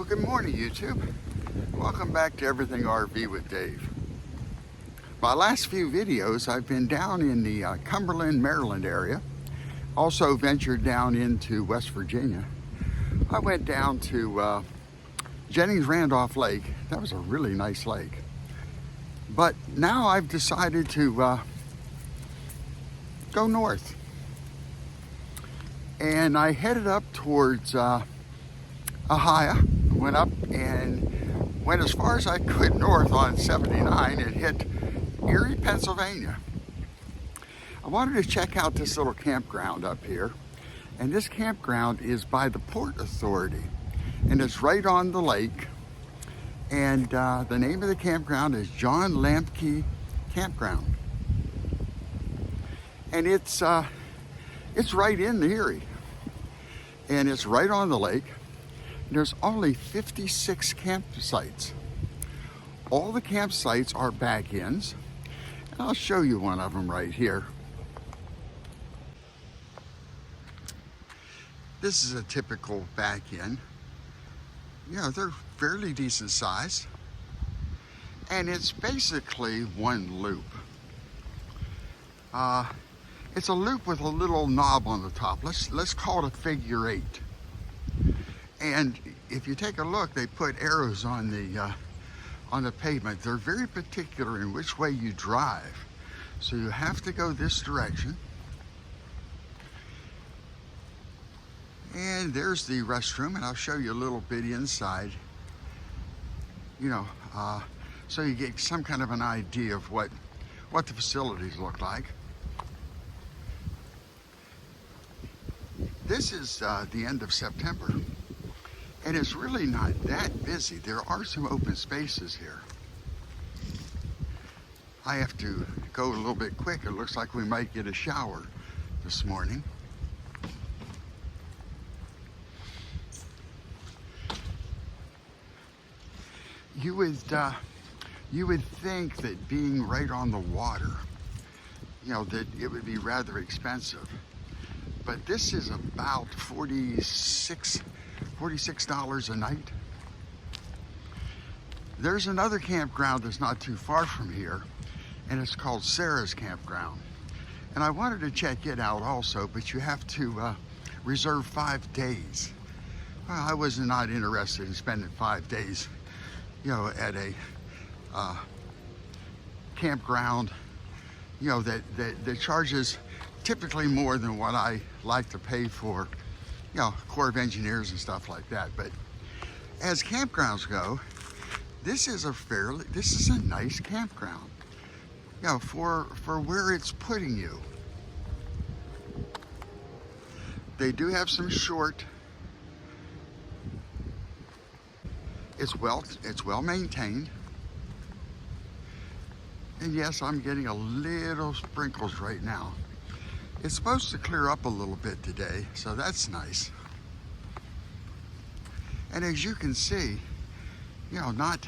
Well, good morning, YouTube. Welcome back to Everything RV with Dave. My last few videos, I've been down in the Cumberland, Maryland area. Also ventured down into West Virginia. I went down to Jennings Randolph Lake. That was a really nice lake. But now I've decided to go north. And I headed up towards Ohio. Went up and went as far as I could north on 79 and hit Erie, Pennsylvania. I wanted to check out this little campground up here. And this campground is by the Port Authority. And it's right on the lake. And the name of the campground is John Lamke Campground. And it's right in the Erie. And it's right on the lake. There's only 56 campsites. All the campsites are back-ins. And I'll show you one of them right here. This is a typical back-in. You know, they're fairly decent size. And it's basically one loop. It's a loop with a little knob on the top. Let's call it a figure 8. And if you take a look, they put arrows on the pavement. They're very particular in which way you drive. So you have to go this direction. And there's the restroom, and I'll show you a little bit inside. You know, so you get some kind of an idea of what the facilities look like. This is the end of September. And it's really not that busy. There are some open spaces here. I have to go a little bit quick. It looks like we might get a shower this morning. You would think that being right on the water, you know, that it would be rather expensive. But this is about $46 a night. There's another campground that's not too far from here, and it's called Sarah's Campground. And I wanted to check it out also, but you have to reserve 5 days. Well, I was not interested in spending 5 days, you know, at a campground, you know, that charges typically more than what I like to pay for, you know, Corps of Engineers and stuff like that. But as campgrounds go, this is a nice campground, you know, for where it's putting you. They do have some short. It's well maintained. And yes, I'm getting a little sprinkles right now. It's supposed to clear up a little bit today, so that's nice. And as you can see, you know, not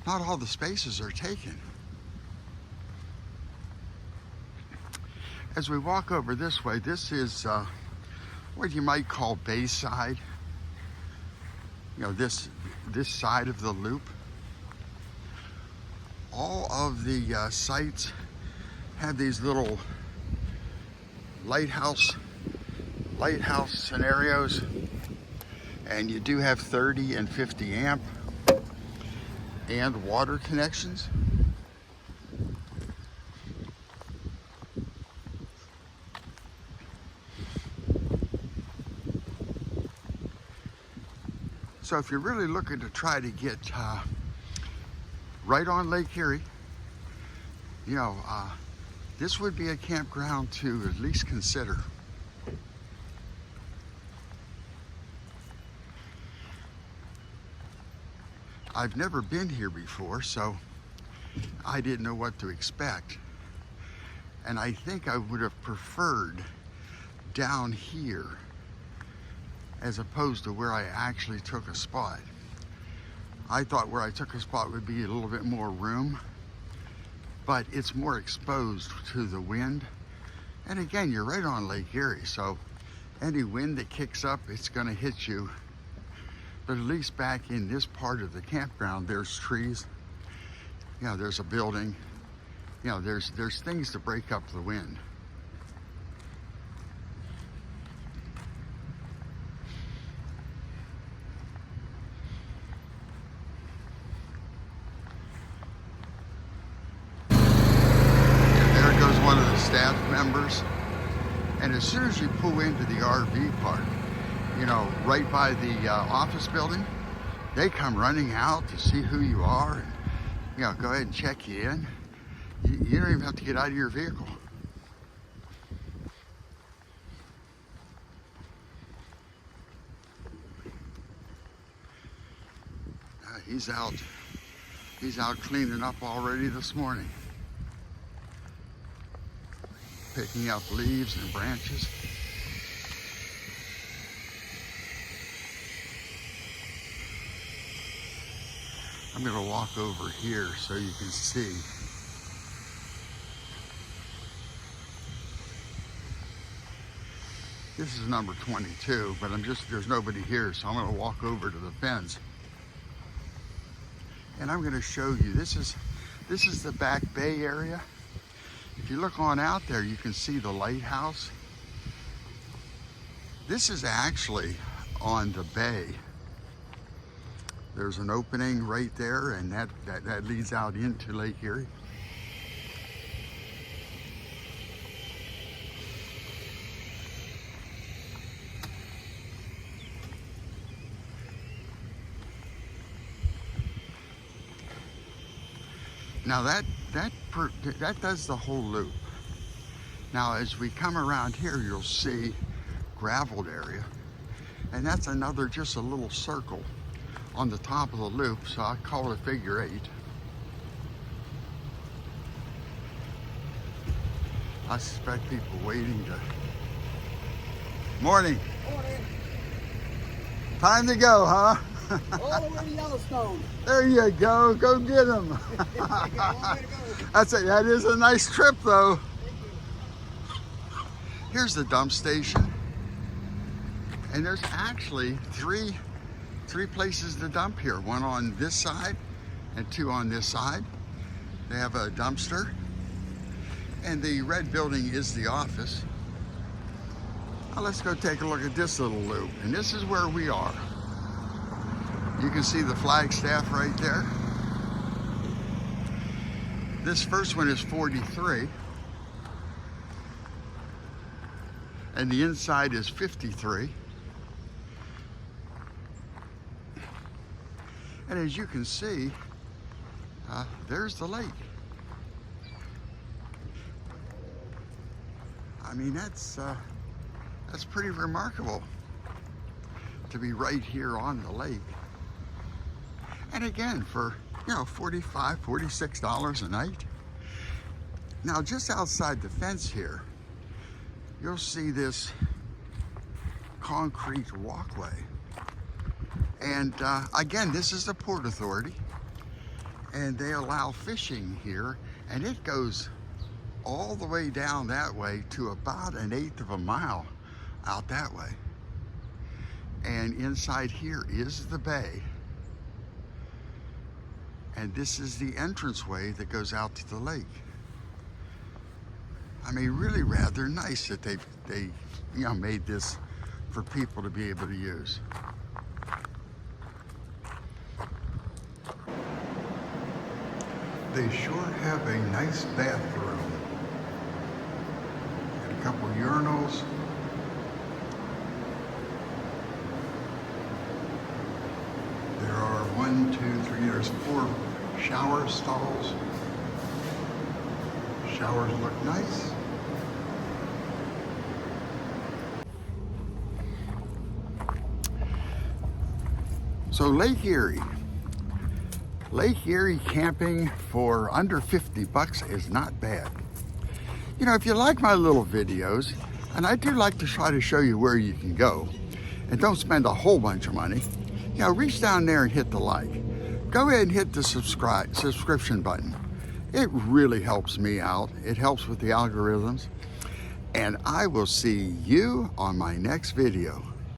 all the spaces are taken. As we walk over this way, this is what you might call Bayside. You know, this side of the loop. All of the sites have these little lighthouse scenarios, and you do have 30 and 50 amp and water connections. So if you're really looking to try to get right on Lake Erie, you know, this would be a campground to at least consider. I've never been here before, so I didn't know what to expect. And I think I would have preferred down here as opposed to where I actually took a spot. I thought where I took a spot would be a little bit more room, but it's more exposed to the wind. And again, you're right on Lake Erie, so any wind that kicks up, it's gonna hit you But at least back in this part of the campground, there's trees. You know, there's a building. You know, there's things to break up the wind. And there goes one of the staff members. And as soon as you pull into the RV park, you know, right by the office building, they come running out to see who you are and, you know, go ahead and check you in. You don't even have to get out of your vehicle. He's out cleaning up already this morning. Picking up leaves and branches. I'm going to walk over here so you can see. This is number 22, but there's nobody here, so I'm going to walk over to the fence. And I'm going to show you, this is the back bay area. If you look on out there, you can see the lighthouse. This is actually on the bay. There's an opening right there, and that leads out into Lake Erie. Now that does the whole loop. Now as we come around here, you'll see graveled area, and that's another, just a little circle on the top of the loop, so I call it a figure 8. I suspect people waiting to... Morning. Morning. Time to go, huh? All the way to Yellowstone. There you go. Go get them. That is a nice trip, though. Here's the dump station, and there's actually three places to dump here. One on this side and 2 on this side. They have a dumpster, and the red building is the office. Now let's go take a look at this little loop, and this is where we are. You can see the Flagstaff right there. This first one is 43, and the inside is 53. And as you can see, there's the lake. I mean, that's pretty remarkable to be right here on the lake. And again, for, you know, $45, $46 a night. Now, just outside the fence here, you'll see this concrete walkway. And again, this is the Port Authority, and they allow fishing here, and it goes all the way down that way to about 1/8 of a mile out that way. And inside here is the bay. And this is the entranceway that goes out to the lake. I mean, really rather nice that they you know, made this for people to be able to use. They sure have a nice bathroom. And a couple urinals. There are 1, 2, 3, there's 4 shower stalls. Showers look nice. So Lake Erie. Lake Erie camping for under 50 bucks is not bad. You know, if you like my little videos, and I do like to try to show you where you can go, and don't spend a whole bunch of money, you know, reach down there and hit the like. Go ahead and hit the subscription button. It really helps me out. It helps with the algorithms. And I will see you on my next video.